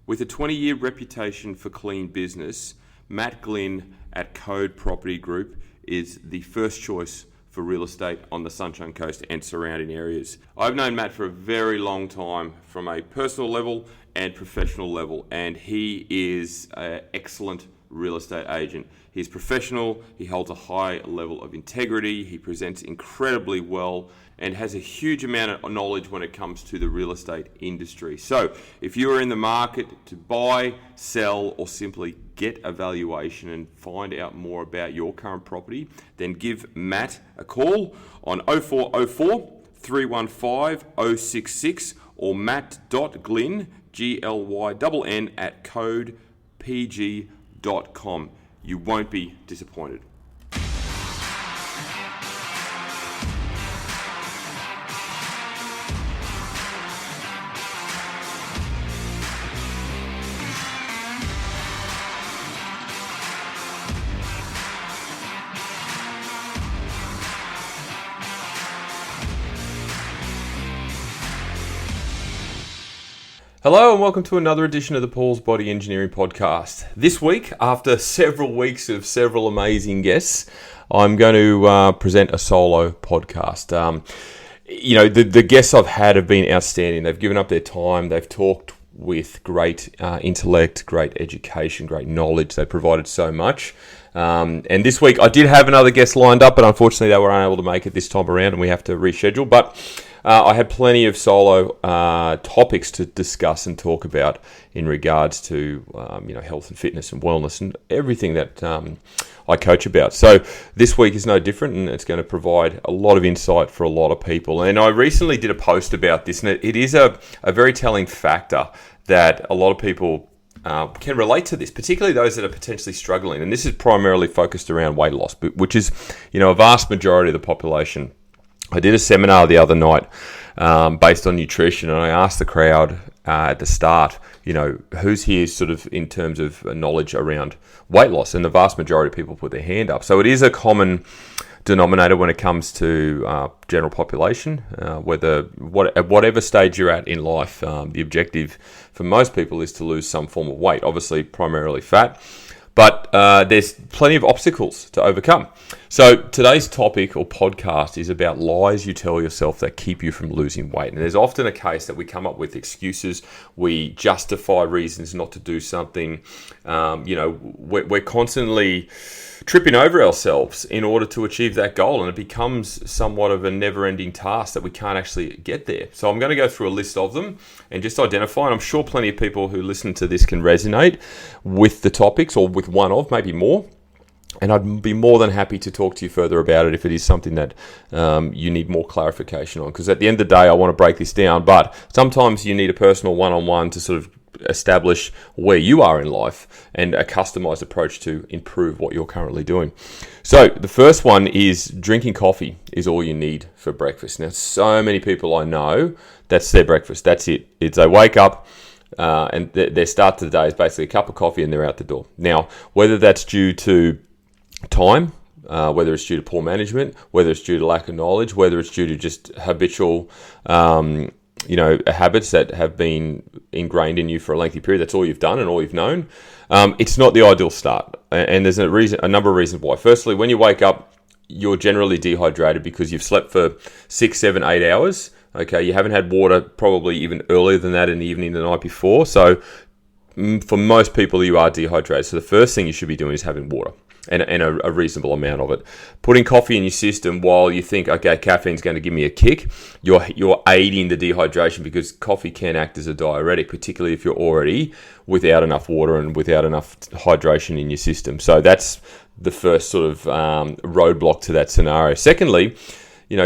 With a 20-year reputation for clean business, Matt Glynn at Code Property Group is the first choice for real estate on the Sunshine Coast and surrounding areas. I've known Matt for a very long time from a personal level and professional level, and he is an excellent real estate agent. He's professional, he holds a high level of integrity, he presents incredibly well, and has a huge amount of knowledge when it comes to the real estate industry. So if you are in the market to buy, sell, or simply get a valuation and find out more about your current property, then give Matt a call on 0404 315 066 or matt.glynn, GLYNN at codepg.com. You won't be disappointed. Hello and welcome to another edition of the Paul's Body Engineering Podcast. This week, after several weeks of several amazing guests, I'm going to present a solo podcast. The guests I've had have been outstanding. They've given up their time. They've talked with great intellect, great education, great knowledge. They provided so much. And this week, I did have another guest lined up, but unfortunately they were unable to make it this time around and we have to reschedule. But I had plenty of solo topics to discuss and talk about in regards to health and fitness and wellness and everything that I coach about. So this week is no different, and it's going to provide a lot of insight for a lot of people. And I recently did a post about this, and it is a very telling factor that a lot of people can relate to this, particularly those that are potentially struggling. And this is primarily focused around weight loss, which is a vast majority of the population. I did a seminar the other night based on nutrition, and I asked the crowd at the start, who's here sort of in terms of knowledge around weight loss, and the vast majority of people put their hand up. So it is a common denominator when it comes to general population, at whatever stage you're at in life. The objective for most people is to lose some form of weight, obviously primarily fat. But there's plenty of obstacles to overcome. So today's topic or podcast is about lies you tell yourself that keep you from losing weight. And there's often a case that we come up with excuses. We justify reasons not to do something. We're constantly tripping over ourselves in order to achieve that goal, and it becomes somewhat of a never-ending task that we can't actually get there. So I'm going to go through a list of them and just identify, and I'm sure plenty of people who listen to this can resonate with the topics or with one of, maybe more. And I'd be more than happy to talk to you further about it if it is something that you need more clarification on. Because at the end of the day, I want to break this down, but sometimes you need a personal one-on-one to sort of establish where you are in life and a customized approach to improve what you're currently doing. So the first one is drinking coffee is all you need for breakfast. Now, so many people I know, that's their breakfast. That's it. It's they wake up and their start to the day is basically a cup of coffee and they're out the door. Now, whether that's due to time, whether it's due to poor management, whether it's due to lack of knowledge, whether it's due to just habitual habits that have been ingrained in you for a lengthy period. That's all you've done and all you've known. It's not the ideal start, and there's a number of reasons why. Firstly, when you wake up, you're generally dehydrated because you've slept for 6, 7, 8 hours. Okay, you haven't had water probably even earlier than that in the evening the night before. So for most people, you are dehydrated. So the first thing you should be doing is having water. And a reasonable amount of it. Putting coffee in your system while you think, okay, caffeine's going to give me a kick, you're aiding the dehydration because coffee can act as a diuretic, particularly if you're already without enough water and without enough hydration in your system. So that's the first sort of roadblock to that scenario. Secondly,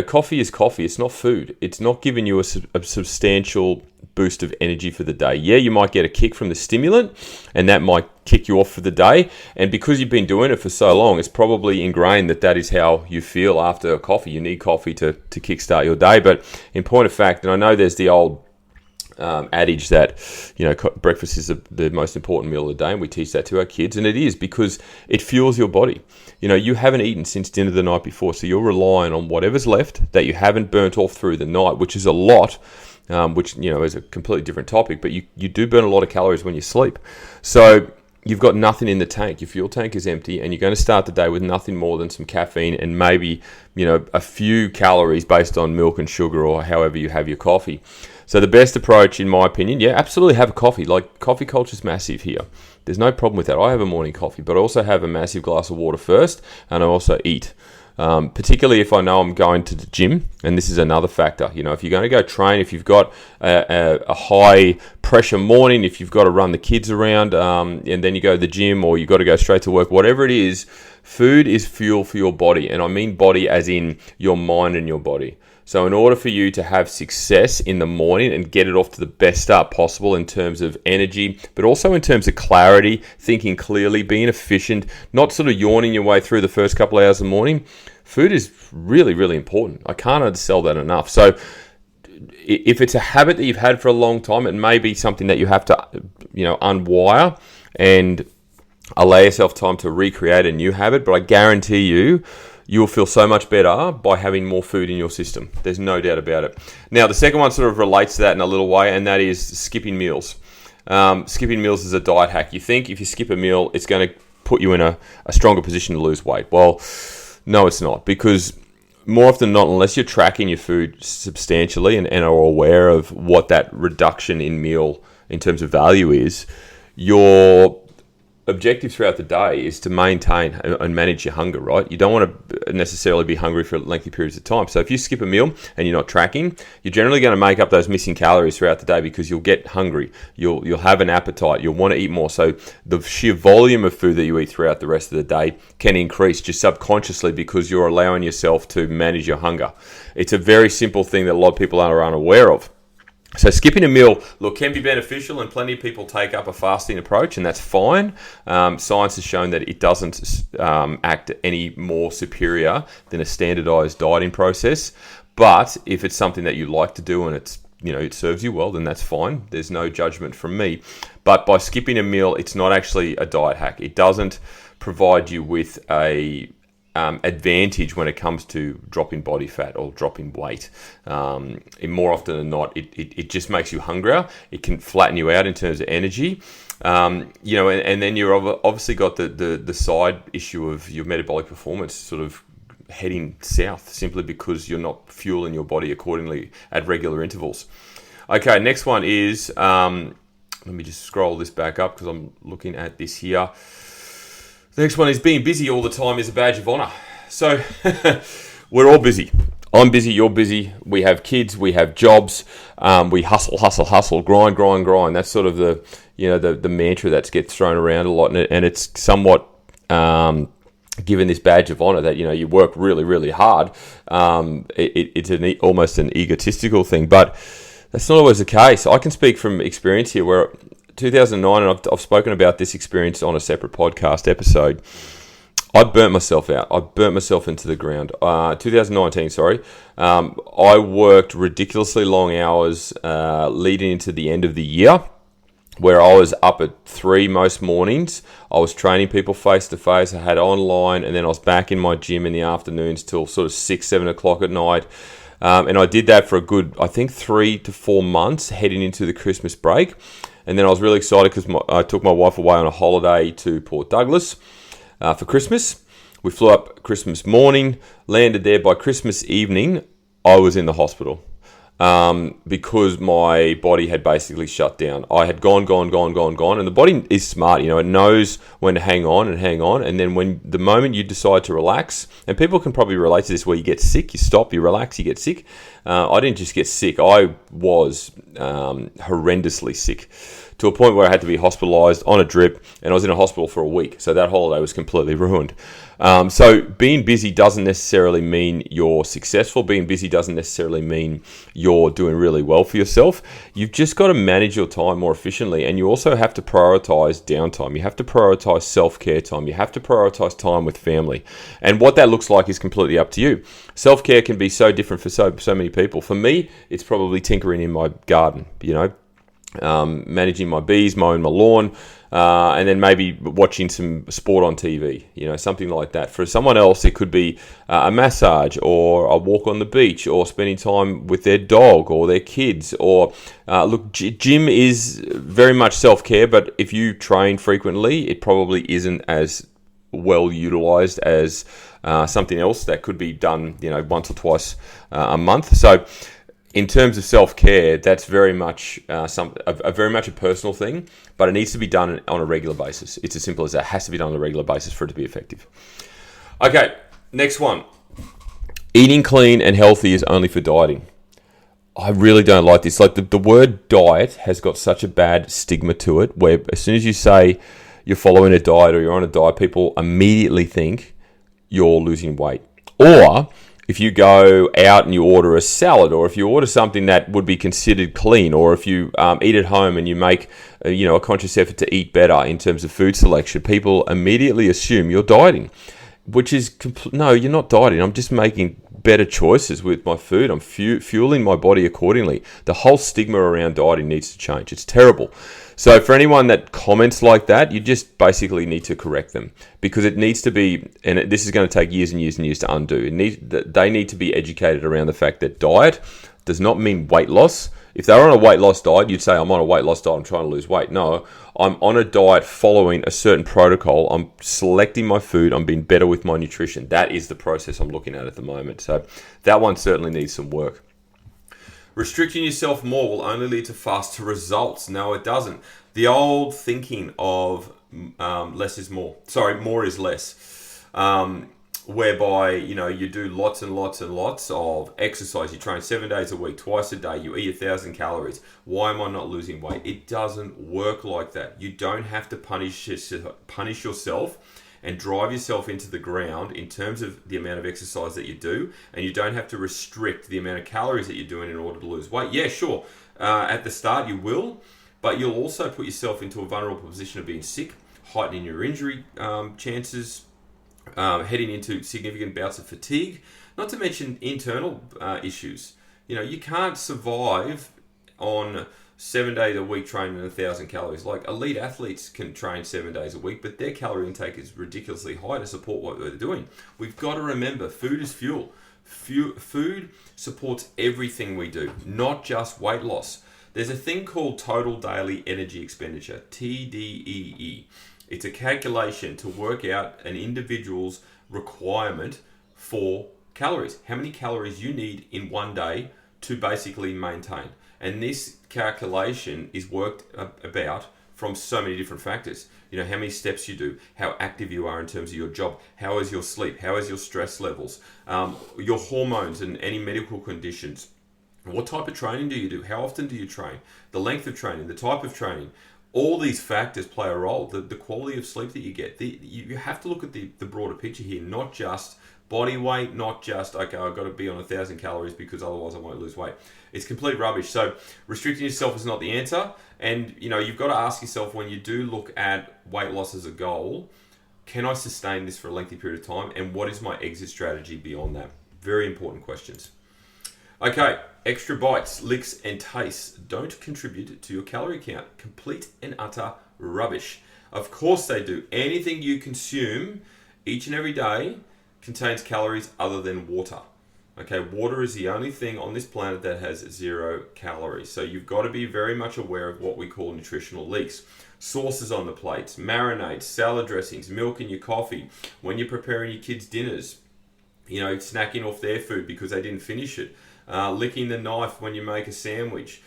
coffee is coffee. It's not food. It's not giving you a substantial boost of energy for the day. Yeah, you might get a kick from the stimulant and that might kick you off for the day. And because you've been doing it for so long, it's probably ingrained that is how you feel after coffee. You need coffee to kickstart your day. But in point of fact, and I know there's the old adage that breakfast is the most important meal of the day, and we teach that to our kids, and it is because it fuels your body. You haven't eaten since dinner the night before, so you're relying on whatever's left that you haven't burnt off through the night, which is a lot which, is a completely different topic, but you do burn a lot of calories when you sleep. So you've got nothing in the tank. Your fuel tank is empty, and you're going to start the day with nothing more than some caffeine and maybe, a few calories based on milk and sugar or however you have your coffee. So the best approach, in my opinion, absolutely have a coffee. Like, coffee culture is massive here. There's no problem with that. I have a morning coffee, but I also have a massive glass of water first, and I also eat. Particularly if I know I'm going to the gym, and this is another factor. If you're going to go train, if you've got a high pressure morning, if you've got to run the kids around, and then you go to the gym, or you've got to go straight to work, whatever it is, food is fuel for your body. And I mean body as in your mind and your body. So in order for you to have success in the morning and get it off to the best start possible in terms of energy, but also in terms of clarity, thinking clearly, being efficient, not sort of yawning your way through the first couple of hours of the morning, food is really, really important. I can't undersell that enough. So if it's a habit that you've had for a long time, it may be something that you have to, unwire and allow yourself time to recreate a new habit. But I guarantee you will feel so much better by having more food in your system. There's no doubt about it. Now, the second one sort of relates to that in a little way, and that is skipping meals. Skipping meals is a diet hack. You think if you skip a meal, it's going to put you in a stronger position to lose weight. Well, no, it's not, because more often than not, unless you're tracking your food substantially and are aware of what that reduction in meal in terms of value is, your objective throughout the day is to maintain and manage your hunger, right? You don't want to necessarily be hungry for lengthy periods of time. So if you skip a meal and you're not tracking, you're generally going to make up those missing calories throughout the day because you'll get hungry. You'll have an appetite. You'll want to eat more. So the sheer volume of food that you eat throughout the rest of the day can increase just subconsciously because you're allowing yourself to manage your hunger. It's a very simple thing that a lot of people are unaware of. So skipping a meal, can be beneficial, and plenty of people take up a fasting approach, and that's fine. Science has shown that it doesn't act any more superior than a standardized dieting process. But if it's something that you like to do and it serves you well, then that's fine. There's no judgment from me. But by skipping a meal, it's not actually a diet hack. It doesn't provide you with a advantage when it comes to dropping body fat or dropping weight. More often than not, it just makes you hungrier. It can flatten you out in terms of energy. And then you're obviously got the side issue of your metabolic performance sort of heading south simply because you're not fueling your body accordingly at regular intervals. Okay, next one is, let me just scroll this back up because I'm looking at this here. The next one is being busy all the time is a badge of honor. So we're all busy. I'm busy, you're busy. We have kids, we have jobs. We hustle, grind. That's sort of the mantra that gets thrown around a lot, and it's somewhat given this badge of honor that you work really, really hard. It's almost an egotistical thing, but that's not always the case. I can speak from experience here where 2009, and I've spoken about this experience on a separate podcast episode. I burnt myself out. I burnt myself into the ground. 2019, sorry. I worked ridiculously long hours leading into the end of the year, where I was up at 3 most mornings. I was training people face to face. I had online, and then I was back in my gym in the afternoons till sort of 6, 7 o'clock at night. And I did that for a good, 3 to 4 months heading into the Christmas break. And then I was really excited because I took my wife away on a holiday to Port Douglas for Christmas. We flew up Christmas morning, landed there. By Christmas evening, I was in the hospital because my body had basically shut down. I had gone. And the body is smart, it knows when to hang on. And then when the moment you decide to relax, and people can probably relate to this where you get sick, you stop, you relax, you get sick. I didn't just get sick. I was horrendously sick to a point where I had to be hospitalised on a drip, and I was in a hospital for a week. So that holiday was completely ruined. So being busy doesn't necessarily mean you're successful. Being busy doesn't necessarily mean you're doing really well for yourself. You've just got to manage your time more efficiently, and you also have to prioritise downtime. You have to prioritise self-care time. You have to prioritise time with family. And what that looks like is completely up to you. Self-care can be so different for so many people. For me, it's probably tinkering in my garden, managing my bees, mowing my lawn, and then maybe watching some sport on TV, something like that. For someone else, it could be a massage or a walk on the beach or spending time with their dog or their kids. Or gym is very much self-care, but if you train frequently, it probably isn't as well utilized as something else that could be done, once or twice a month. So in terms of self-care, that's very much very much a personal thing, but it needs to be done on a regular basis. It's as simple as that. It has to be done on a regular basis for it to be effective. Okay, next one. Eating clean and healthy is only for dieting. I really don't like this. Like the word diet has got such a bad stigma to it, where as soon as you say you're following a diet or you're on a diet, people immediately think you're losing weight. Or if you go out and you order a salad, or if you order something that would be considered clean, or if you eat at home and you make a conscious effort to eat better in terms of food selection, people immediately assume you're dieting, which is no, you're not dieting. I'm just making better choices with my food. I'm fueling my body accordingly. The whole stigma around dieting needs to change. It's terrible. So for anyone that comments like that, you just basically need to correct them, because it needs to be, and this is going to take years and years and years to undo. They need to be educated around the fact that diet does not mean weight loss. If they were on a weight loss diet, you'd say, I'm on a weight loss diet, I'm trying to lose weight. No, I'm on a diet following a certain protocol. I'm selecting my food. I'm being better with my nutrition. That is the process I'm looking at the moment. So that one certainly needs some work. Restricting yourself more will only lead to faster results. No, it doesn't. The old thinking of less is more. Sorry, more is less. Whereby, you do lots and lots and lots of exercise. You train 7 days a week, twice a day. You eat 1,000 calories. Why am I not losing weight? It doesn't work like that. You don't have to punish yourself and drive yourself into the ground in terms of the amount of exercise that you do, and you don't have to restrict the amount of calories that you're doing in order to lose weight. Yeah, sure, at the start you will, but you'll also put yourself into a vulnerable position of being sick, heightening your injury chances, heading into significant bouts of fatigue, not to mention internal issues. You can't survive on 7 days a week training 1,000 calories. Like elite athletes can train 7 days a week, but their calorie intake is ridiculously high to support what they're doing. We've got to remember, food is fuel. Food supports everything we do, not just weight loss. There's a thing called total daily energy expenditure, TDEE. It's a calculation to work out an individual's requirement for calories. How many calories you need in one day to basically maintain. And this calculation is worked about from so many different factors. How many steps you do, how active you are in terms of your job, how is your sleep, how is your stress levels, your hormones and any medical conditions. What type of training do you do? How often do you train? The length of training, the type of training. All these factors play a role. The quality of sleep that you get. You have to look at the broader picture here, not just body weight, not just, okay, I've got to be on 1,000 calories because otherwise I won't lose weight. It's complete rubbish. So restricting yourself is not the answer. And, you've got to ask yourself, when you do look at weight loss as a goal, can I sustain this for a lengthy period of time? And what is my exit strategy beyond that? Very important questions. Okay, extra bites, licks, and tastes don't contribute to your calorie count. Complete and utter rubbish. Of course they do. Anything you consume each and every day contains calories other than water. Okay, water is the only thing on this planet that has 0 calories. So you've got to be very much aware of what we call nutritional leaks. Sauces on the plates, marinades, salad dressings, milk in your coffee, when you're preparing your kids' dinners, snacking off their food because they didn't finish it, licking the knife when you make a sandwich,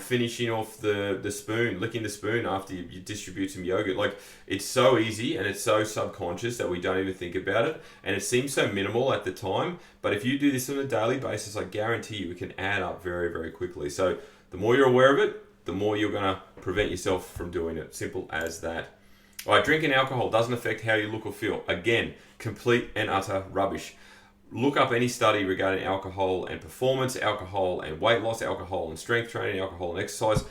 finishing off the spoon, licking the spoon after you distribute some yogurt. Like, it's so easy and it's so subconscious that we don't even think about it. And it seems so minimal at the time. But if you do this on a daily basis, I guarantee you it can add up very, very quickly. So the more you're aware of it, the more you're going to prevent yourself from doing it. Simple as that. All right, drinking alcohol doesn't affect how you look or feel. Again, complete and utter rubbish. Look up any study regarding alcohol and performance, alcohol and weight loss, alcohol and strength training, alcohol and exercise.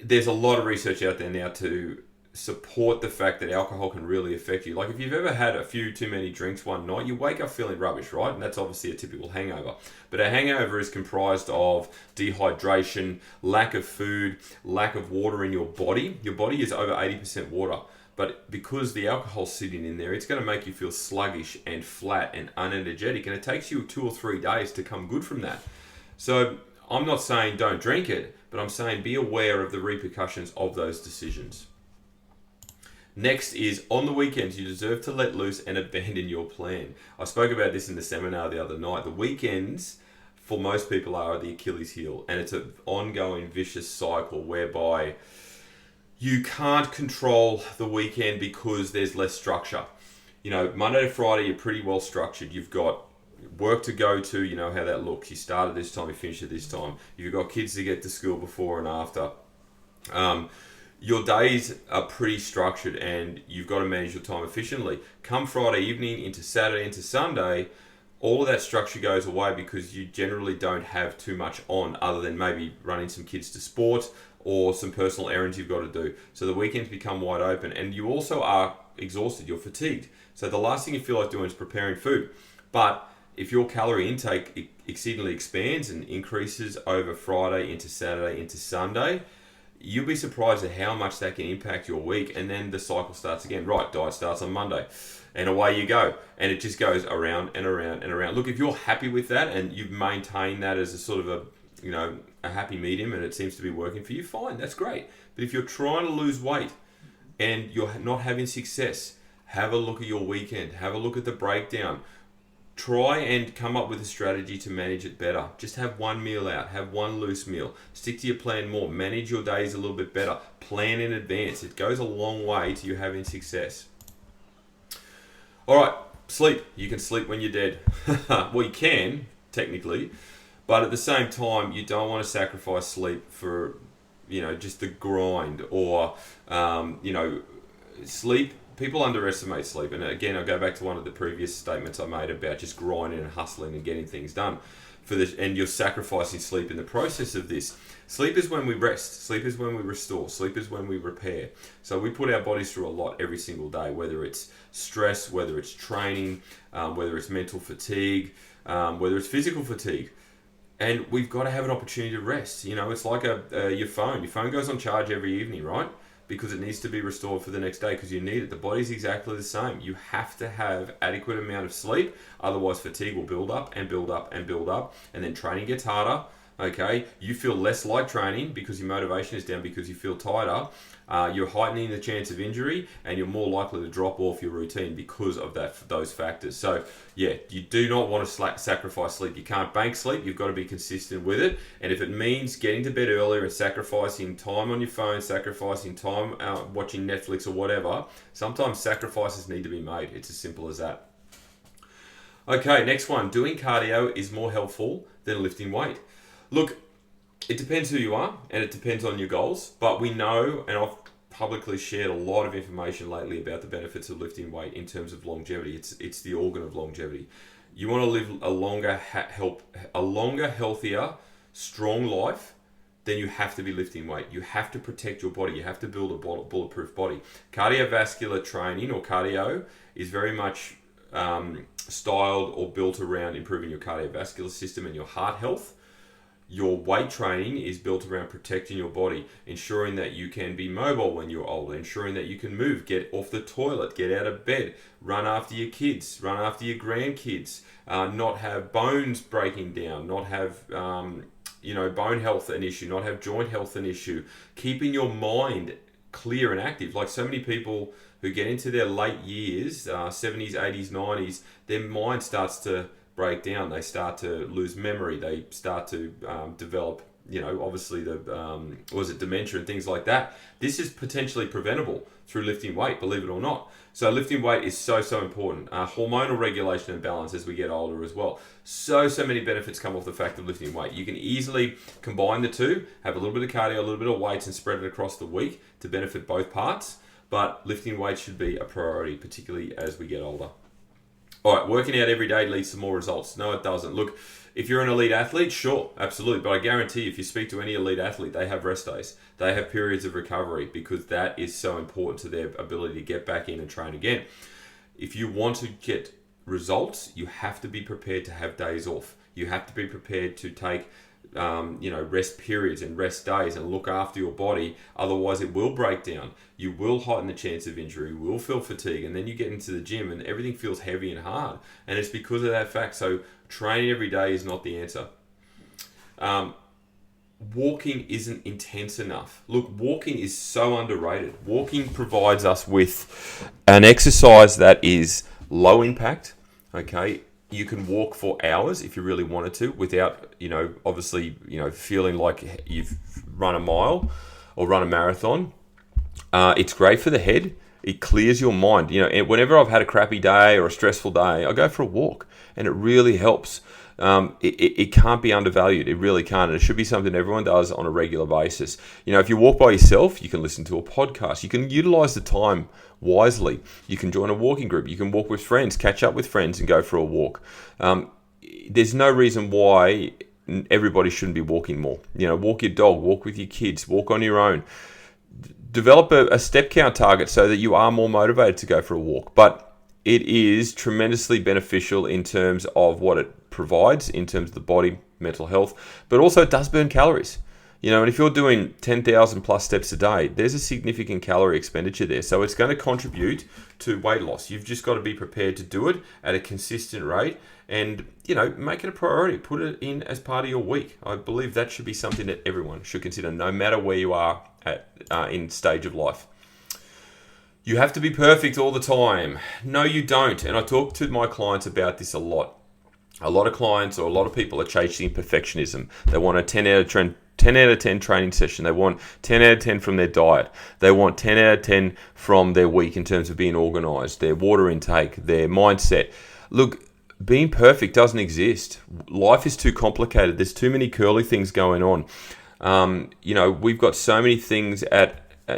There's a lot of research out there now to support the fact that alcohol can really affect you. Like if you've ever had a few too many drinks one night, you wake up feeling rubbish, right? And that's obviously a typical hangover. But a hangover is comprised of dehydration, lack of food, lack of water in your body. Your body is over 80% water. But because the alcohol's sitting in there, it's going to make you feel sluggish and flat and unenergetic. And it takes you 2 or 3 days to come good from that. So I'm not saying don't drink it, but I'm saying be aware of the repercussions of those decisions. Next is, on the weekends, you deserve to let loose and abandon your plan. I spoke about this in the seminar the other night. The weekends, for most people, are the Achilles heel. And it's an ongoing vicious cycle whereby you can't control the weekend because there's less structure. You know, Monday to Friday, you're pretty well structured. You've got work to go to, you know how that looks. You start at this time, you finish at this time. You've got kids to get to school before and after. Your days are pretty structured and you've got to manage your time efficiently. Come Friday evening into Saturday into Sunday, all of that structure goes away because you generally don't have too much on other than maybe running some kids to sport or some personal errands you've got to do. So the weekends become wide open and you also are exhausted, you're fatigued. So the last thing you feel like doing is preparing food. But if your calorie intake exceedingly expands and increases over Friday into Saturday into Sunday, you'll be surprised at how much that can impact your week. And then the cycle starts again. Right, diet starts on Monday and away you go. And it just goes around and around and around. Look, if you're happy with that and you've maintained that as a sort of a happy medium and it seems to be working for you, fine, that's great. But if you're trying to lose weight and you're not having success, have a look at your weekend. Have a look at the breakdown. Try and come up with a strategy to manage it better. Just have one meal out. Have one loose meal. Stick to your plan more. Manage your days a little bit better. Plan in advance. It goes a long way to you having success. All right, sleep. You can sleep when you're dead. Well, you can, technically. But at the same time, you don't want to sacrifice sleep for, just the grind or, sleep. People underestimate sleep, and again, I'll go back to one of the previous statements I made about just grinding and hustling and getting things done. And you're sacrificing sleep in the process of this. Sleep is when we rest. Sleep is when we restore. Sleep is when we repair. So we put our bodies through a lot every single day, whether it's stress, whether it's training, whether it's mental fatigue, whether it's physical fatigue. And we've got to have an opportunity to rest. It's like your phone. Your phone goes on charge every evening, right? Because it needs to be restored for the next day because you need it. The body's exactly the same. You have to have adequate amount of sleep, otherwise fatigue will build up and build up and build up, and then training gets harder. Okay, you feel less like training because your motivation is down because you feel tighter. You're heightening the chance of injury, and you're more likely to drop off your routine because of those factors. So, yeah, you do not want to sacrifice sleep. You can't bank sleep. You've got to be consistent with it. And if it means getting to bed earlier and sacrificing time on your phone, sacrificing time watching Netflix or whatever, sometimes sacrifices need to be made. It's as simple as that. Okay, next one. Doing cardio is more helpful than lifting weight. Look, it depends who you are and it depends on your goals, but we know, and I've publicly shared a lot of information lately about the benefits of lifting weight in terms of longevity. It's the organ of longevity. You want to live a longer, healthier, strong life, then you have to be lifting weight. You have to protect your body. You have to build a bulletproof body. Cardiovascular training or cardio is very much styled or built around improving your cardiovascular system and your heart health. Your weight training is built around protecting your body, ensuring that you can be mobile when you're older, ensuring that you can move, get off the toilet, get out of bed, run after your kids, run after your grandkids, not have bones breaking down, not have bone health an issue, not have joint health an issue, keeping your mind clear and active. Like so many people who get into their late years, 70s, 80s, 90s, their mind starts to break down. They start to lose memory. They start to develop, obviously dementia and things like that. This is potentially preventable through lifting weight, believe it or not. So lifting weight is so important. Hormonal regulation and balance as we get older as well. So many benefits come off the fact of lifting weight. You can easily combine the two, have a little bit of cardio, a little bit of weights and spread it across the week to benefit both parts. But lifting weight should be a priority, particularly as we get older. All right, working out every day leads to more results. No, it doesn't. Look, if you're an elite athlete, sure, absolutely. But I guarantee you, if you speak to any elite athlete, they have rest days. They have periods of recovery because that is so important to their ability to get back in and train again. If you want to get results, you have to be prepared to have days off. You have to be prepared to take rest periods and rest days and look after your body. Otherwise, it will break down. You will heighten the chance of injury. You will feel fatigue. And then you get into the gym and everything feels heavy and hard. And it's because of that fact. So training every day is not the answer. Walking isn't intense enough. Look, walking is so underrated. Walking provides us with an exercise that is low impact. Okay. You can walk for hours if you really wanted to without, obviously, feeling like you've run a mile or run a marathon. It's great for the head. It clears your mind. And whenever I've had a crappy day or a stressful day, I go for a walk and it really helps. It can't be undervalued. It really can't. And it should be something everyone does on a regular basis. If you walk by yourself, you can listen to a podcast. You can utilize the time wisely. You can join a walking group. You can walk with friends, catch up with friends and go for a walk. There's no reason why everybody shouldn't be walking more. Walk your dog, walk with your kids, walk on your own. Develop a step count target so that you are more motivated to go for a walk. But it is tremendously beneficial in terms of what it provides, in terms of the body, mental health, but also it does burn calories. And if you're doing 10,000 plus steps a day, there's a significant calorie expenditure there. So it's going to contribute to weight loss. You've just got to be prepared to do it at a consistent rate and, make it a priority. Put it in as part of your week. I believe that should be something that everyone should consider, no matter where you are at in stage of life. You have to be perfect all the time. No, you don't. And I talk to my clients about this a lot. A lot of clients or a lot of people are chasing perfectionism. They want a 10 out of 10 training session. They want 10 out of 10 from their diet. They want 10 out of 10 from their week in terms of being organized, their water intake, their mindset. Look, being perfect doesn't exist. Life is too complicated. There's too many curly things going on. We've got so many things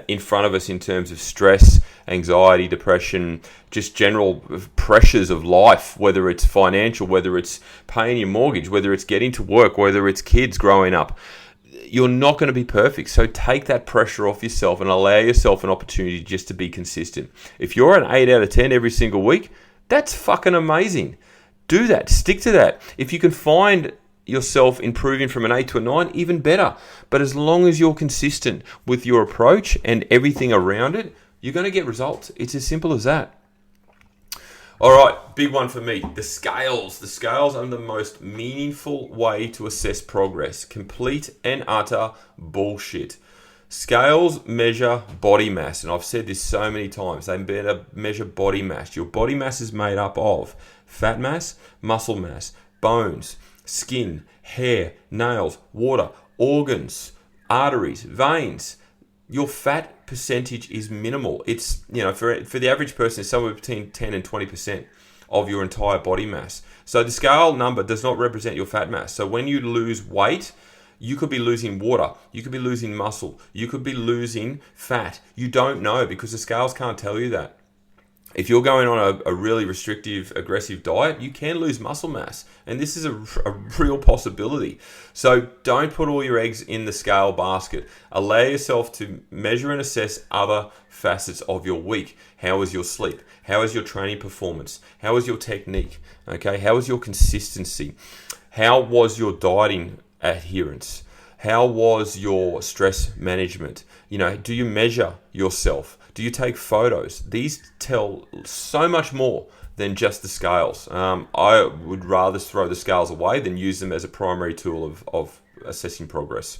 in front of us in terms of stress, anxiety, depression, just general pressures of life, whether it's financial, whether it's paying your mortgage, whether it's getting to work, whether it's kids growing up. You're not going to be perfect. So take that pressure off yourself and allow yourself an opportunity just to be consistent. If you're an 8 out of 10 every single week, that's fucking amazing. Do that. Stick to that. If you can find yourself improving from an 8 to a 9, even better. But as long as you're consistent with your approach and everything around it, you're going to get results. It's as simple as that. All right, big one for me, the scales. The scales are the most meaningful way to assess progress. Complete and utter bullshit. Scales measure body mass, and I've said this so many times. They measure body mass. Your body mass is made up of fat mass, muscle mass, bones, skin, hair, nails, water, organs, arteries, veins. Your fat percentage is minimal. It's, for the average person, it's somewhere between 10 and 20% of your entire body mass. So the scale number does not represent your fat mass. So when you lose weight, you could be losing water, you could be losing muscle, you could be losing fat. You don't know because the scales can't tell you that. If you're going on a really restrictive, aggressive diet, you can lose muscle mass. And this is a real possibility. So don't put all your eggs in the scale basket. Allow yourself to measure and assess other facets of your week. How was your sleep? How is your training performance? How is your technique? Okay, how is your consistency? How was your dieting adherence? How was your stress management? Do you measure yourself? Do you take photos? These tell so much more than just the scales. I would rather throw the scales away than use them as a primary tool of assessing progress.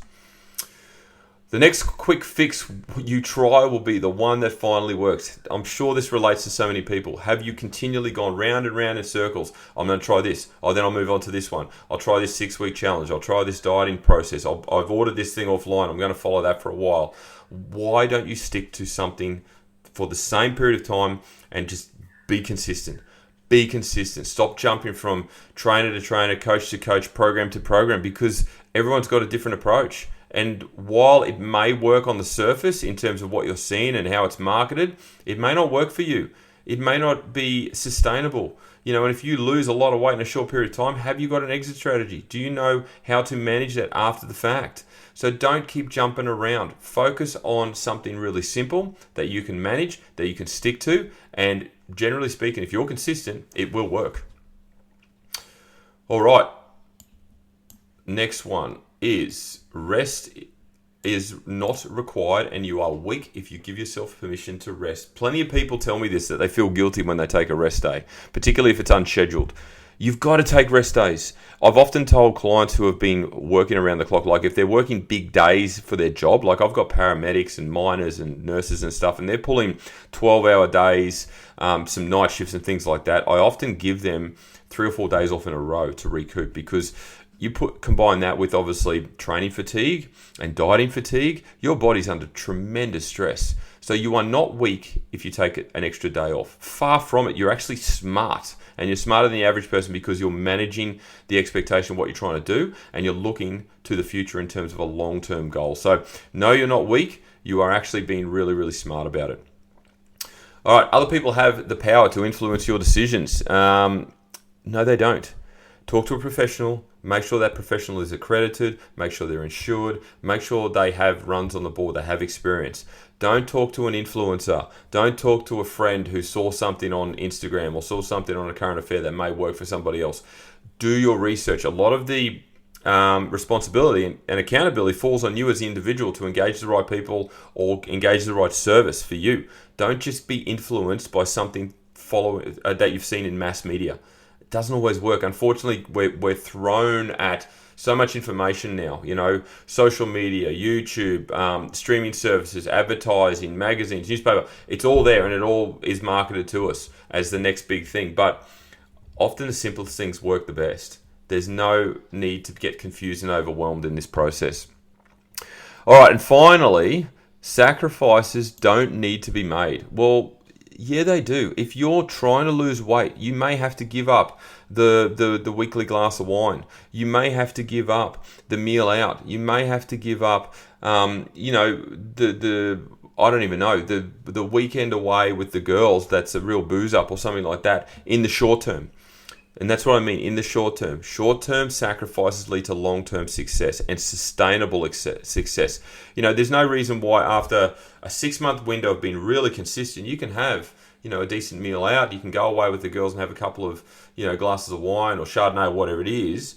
The next quick fix you try will be the one that finally works. I'm sure this relates to so many people. Have you continually gone round and round in circles? I'm going to try this. Then I'll move on to this one. I'll try this 6-week challenge. I'll try this dieting process. I've ordered this thing offline. I'm going to follow that for a while. Why don't you stick to something for the same period of time and just be consistent? Be consistent. Stop jumping from trainer to trainer, coach to coach, program to program, because everyone's got a different approach. And while it may work on the surface in terms of what you're seeing and how it's marketed, it may not work for you. It may not be sustainable. And if you lose a lot of weight in a short period of time, have you got an exit strategy? Do you know how to manage that after the fact? So don't keep jumping around. Focus on something really simple that you can manage, that you can stick to, and generally speaking, if you're consistent, it will work. All right. Next one is rest is not required, and you are weak if you give yourself permission to rest. Plenty of people tell me this, that they feel guilty when they take a rest day, particularly if it's unscheduled. You've got to take rest days. I've often told clients who have been working around the clock, like if they're working big days for their job, like I've got paramedics and miners and nurses and stuff, and they're pulling 12-hour days, some night shifts and things like that. I often give them 3 or 4 days off in a row to recoup, because you combine that with obviously training fatigue and dieting fatigue, your body's under tremendous stress. So you are not weak if you take an extra day off. Far from it. You're actually smart, and you're smarter than the average person because you're managing the expectation of what you're trying to do, and you're looking to the future in terms of a long-term goal. So no, you're not weak. You are actually being really, really smart about it. All right, other people have the power to influence your decisions. No, they don't. Talk to a professional. Make sure that professional is accredited. Make sure they're insured. Make sure they have runs on the board. They have experience. Don't talk to an influencer. Don't talk to a friend who saw something on Instagram or saw something on a current affair that may work for somebody else. Do your research. A lot of the responsibility and accountability falls on you as the individual to engage the right people or engage the right service for you. Don't just be influenced by something that you've seen in mass media. It doesn't always work. Unfortunately, we're thrown at so much information now, social media, YouTube, streaming services, advertising, magazines, newspaper. It's all there, and it all is marketed to us as the next big thing. But often the simplest things work the best. There's no need to get confused and overwhelmed in this process. All right, and finally, sacrifices don't need to be made. Well, yeah, they do. If you're trying to lose weight, you may have to give up the weekly glass of wine. You may have to give up the meal out. You may have to give up, I don't even know, the weekend away with the girls. That's a real booze up or something like that in the short term. And that's what I mean, in the short term. Short-term sacrifices lead to long-term success and sustainable success. There's no reason why after a 6-month window of being really consistent, you can have, a decent meal out. You can go away with the girls and have a couple of, glasses of wine or Chardonnay or whatever it is,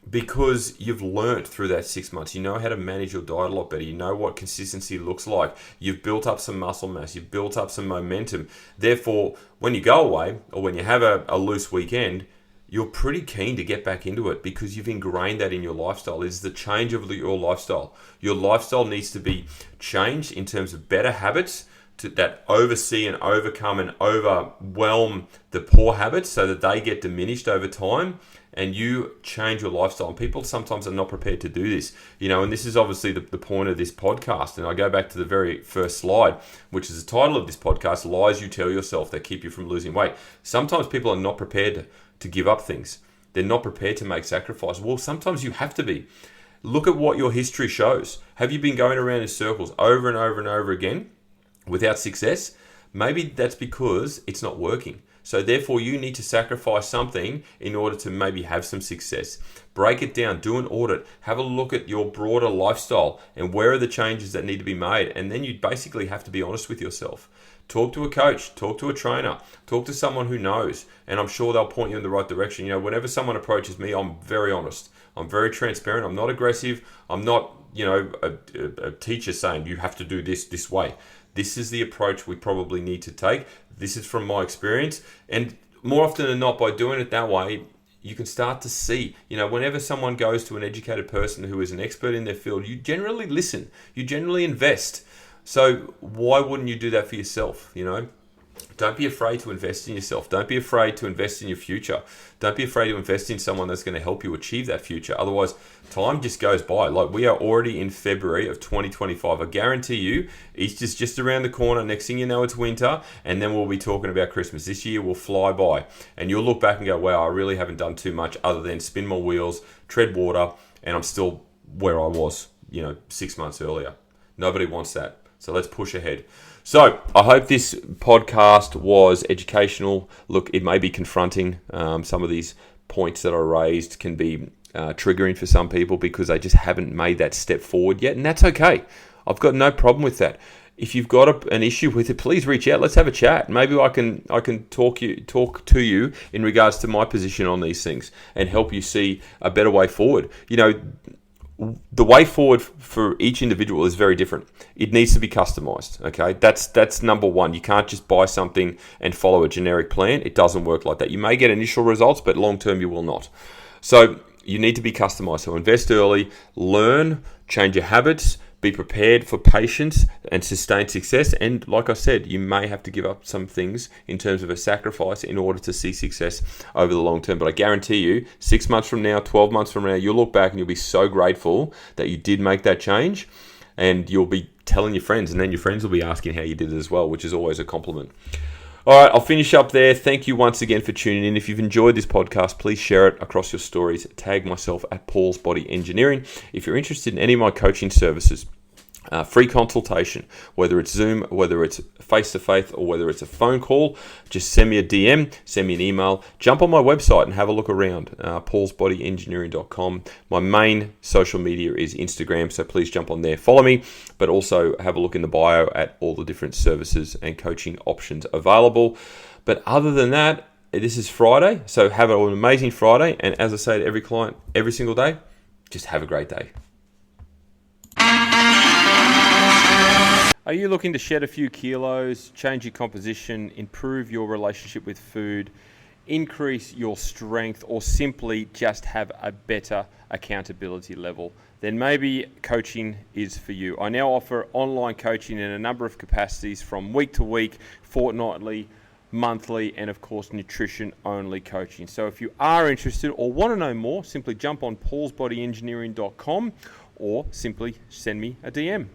because you've learnt through that 6 months. You know how to manage your diet a lot better. You know what consistency looks like. You've built up some muscle mass. You've built up some momentum. Therefore, when you go away or when you have a loose weekend, you're pretty keen to get back into it because you've ingrained that in your lifestyle. It's the change of your lifestyle. Your lifestyle needs to be changed in terms of better habits that oversee and overcome and overwhelm the poor habits so that they get diminished over time. And you change your lifestyle. And people sometimes are not prepared to do this. And this is obviously the point of this podcast. And I go back to the very first slide, which is the title of this podcast, Lies You Tell Yourself That Keep You From Losing Weight. Sometimes people are not prepared to give up things. They're not prepared to make sacrifice. Well, sometimes you have to be. Look at what your history shows. Have you been going around in circles over and over and over again without success? Maybe that's because it's not working. So therefore, you need to sacrifice something in order to maybe have some success. Break it down, do an audit, have a look at your broader lifestyle and where are the changes that need to be made. And then you basically have to be honest with yourself. Talk to a coach, talk to a trainer, talk to someone who knows, and I'm sure they'll point you in the right direction. Whenever someone approaches me, I'm very honest. I'm very transparent. I'm not aggressive. I'm not, a teacher saying you have to do this way. This is the approach we probably need to take. This is from my experience. And more often than not, by doing it that way, you can start to see, whenever someone goes to an educated person who is an expert in their field, you generally listen, you generally invest. So why wouldn't you do that for yourself? Don't be afraid to invest in yourself. Don't be afraid to invest in your future. Don't be afraid to invest in someone that's going to help you achieve that future. Otherwise, time just goes by. Like, we are already in February of 2025. I guarantee you, Easter's just around the corner. Next thing you know, it's winter, and then we'll be talking about Christmas. This year will fly by, and you'll look back and go, wow, I really haven't done too much other than spin my wheels, tread water, and I'm still where I was, 6 months earlier. Nobody wants that. So let's push ahead. So I hope this podcast was educational. Look, it may be confronting. Some of these points that I raised can be triggering for some people because they just haven't made that step forward yet, and that's okay. I've got no problem with that. If you've got an issue with it, please reach out. Let's have a chat. Maybe I can talk to you in regards to my position on these things and help you see a better way forward. You know, the way forward for each individual is very different. It needs to be customized. Okay, that's number one. You can't just buy something and follow a generic plan. It doesn't work like that. You may get initial results, but long term you will not. So you need to be customized. So invest early, learn, change your habits, be prepared for patience and sustained success. And like I said, you may have to give up some things in terms of a sacrifice in order to see success over the long term. But I guarantee you, 6 months from now, 12 months from now, you'll look back and you'll be so grateful that you did make that change. And you'll be telling your friends, and then your friends will be asking how you did it as well, which is always a compliment. All right, I'll finish up there. Thank you once again for tuning in. If you've enjoyed this podcast, please share it across your stories. Tag myself at Paul's Body Engineering. If you're interested in any of my coaching services, free consultation, whether it's Zoom, whether it's face-to-face, or whether it's a phone call, just send me a DM, send me an email, jump on my website and have a look around, paulsbodyengineering.com. My main social media is Instagram, so please jump on there, follow me, but also have a look in the bio at all the different services and coaching options available. But other than that, this is Friday, so have an amazing Friday, and as I say to every client every single day, just have a great day. Are you looking to shed a few kilos, change your composition, improve your relationship with food, increase your strength, or simply just have a better accountability level? Then maybe coaching is for you. I now offer online coaching in a number of capacities, from week to week, fortnightly, monthly, and of course nutrition-only coaching. So if you are interested or want to know more, simply jump on paulsbodyengineering.com or simply send me a DM.